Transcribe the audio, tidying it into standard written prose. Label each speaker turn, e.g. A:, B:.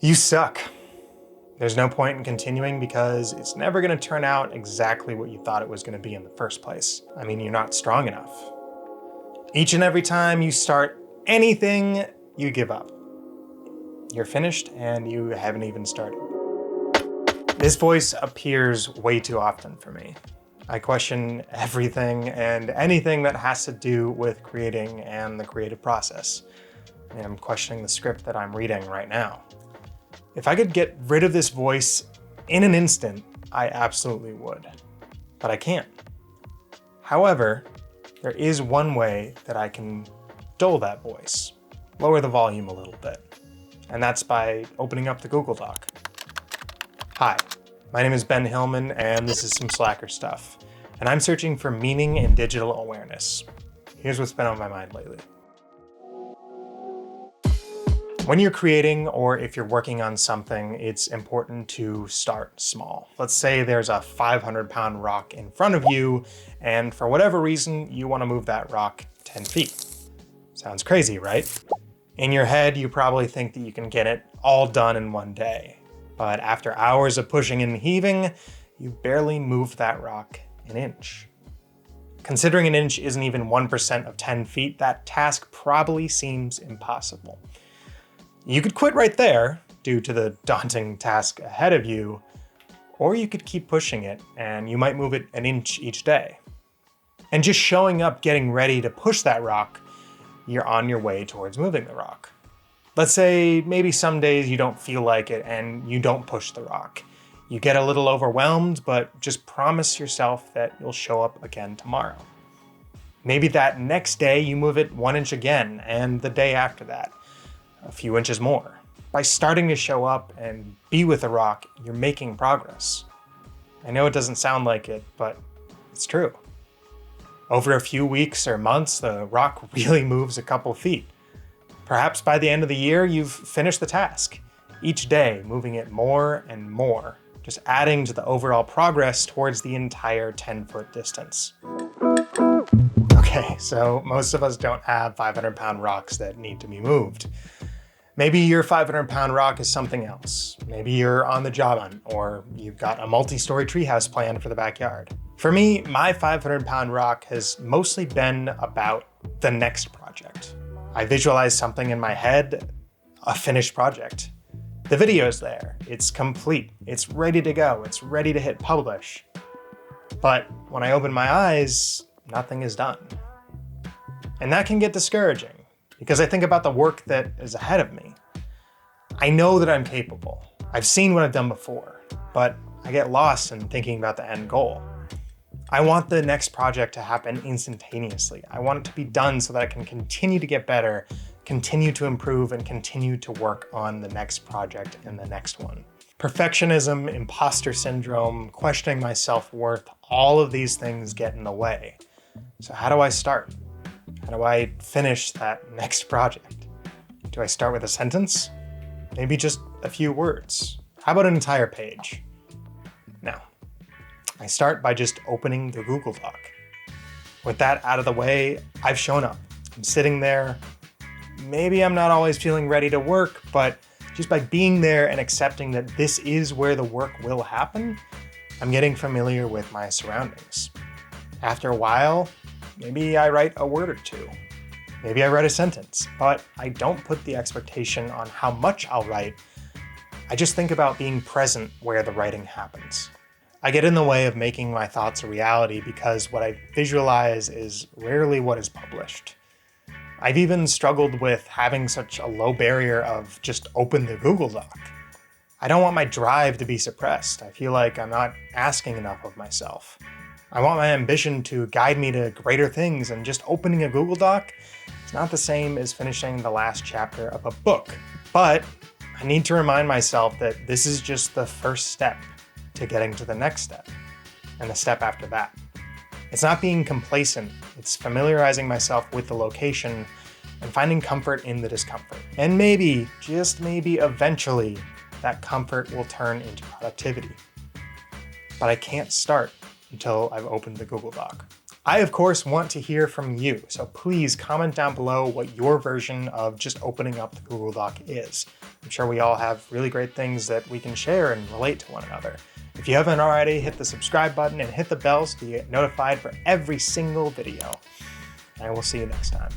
A: You suck. There's no point in continuing because it's never going to turn out exactly what you thought it was going to be in the first place. I mean, you're not strong enough. Each and every time you start anything, you give up. You're finished and you haven't even started. This voice appears way too often for me. I question everything and anything that has to do with creating and the creative process. And I'm questioning the script that I'm reading right now. If I could get rid of this voice in an instant, I absolutely would. But I can't. However, there is one way that I can dull that voice, lower the volume a little bit, and that's by opening up the Google Doc. Hi, my name is Ben Hillman, and this is some Slacker stuff, and I'm searching for meaning in digital awareness. Here's what's been on my mind lately. When you're creating, or if you're working on something, it's important to start small. Let's say there's a 500-pound rock in front of you, and for whatever reason, you want to move that rock 10 feet. Sounds crazy, right? In your head, you probably think that you can get it all done in one day. But after hours of pushing and heaving, you've barely moved that rock an inch. Considering an inch isn't even 1% of 10 feet, that task probably seems impossible. You could quit right there due to the daunting task ahead of you, or you could keep pushing it and you might move it an inch each day. And just showing up, getting ready to push that rock, you're on your way towards moving the rock. Let's say maybe some days you don't feel like it and you don't push the rock. You get a little overwhelmed, but just promise yourself that you'll show up again tomorrow. Maybe that next day you move it 1 inch again, and the day after that, a few inches more. By starting to show up and be with the rock, you're making progress. I know it doesn't sound like it, but it's true. Over a few weeks or months, the rock really moves a couple feet. Perhaps by the end of the year, you've finished the task, each day moving it more and more, just adding to the overall progress towards the entire 10-foot distance. Okay, so most of us don't have 500-pound rocks that need to be moved. Maybe your 500-pound rock is something else. Maybe you're on the job hunt, or you've got a multi-story treehouse planned for the backyard. For me, my 500-pound rock has mostly been about the next project. I visualize something in my head, a finished project. The video's there, it's complete, it's ready to go, it's ready to hit publish. But when I open my eyes, nothing is done. And that can get discouraging, because I think about the work that is ahead of me. I know that I'm capable. I've seen what I've done before, but I get lost in thinking about the end goal. I want the next project to happen instantaneously. I want it to be done so that I can continue to get better, continue to improve, and continue to work on the next project and the next one. Perfectionism, imposter syndrome, questioning my self-worth, all of these things get in the way. So how do I start? How do I finish that next project? Do I start with a sentence? Maybe just a few words. How about an entire page? No. I start by just opening the Google Doc. With that out of the way, I've shown up. I'm sitting there. Maybe I'm not always feeling ready to work, but just by being there and accepting that this is where the work will happen, I'm getting familiar with my surroundings. After a while, maybe I write a word or two. Maybe I write a sentence, but I don't put the expectation on how much I'll write. I just think about being present where the writing happens. I get in the way of making my thoughts a reality because what I visualize is rarely what is published. I've even struggled with having such a low barrier of just open the Google Doc. I don't want my drive to be suppressed. I feel like I'm not asking enough of myself. I want my ambition to guide me to greater things, and just opening a Google Doc is not the same as finishing the last chapter of a book. But I need to remind myself that this is just the first step to getting to the next step, and the step after that. It's not being complacent, it's familiarizing myself with the location and finding comfort in the discomfort. And maybe, just maybe eventually, that comfort will turn into productivity. But I can't start until I've opened the Google Doc. I, of course, want to hear from you, so please comment down below what your version of just opening up the Google Doc is. I'm sure we all have really great things that we can share and relate to one another. If you haven't already, hit the subscribe button and hit the bell so you get notified for every single video. And we'll see you next time.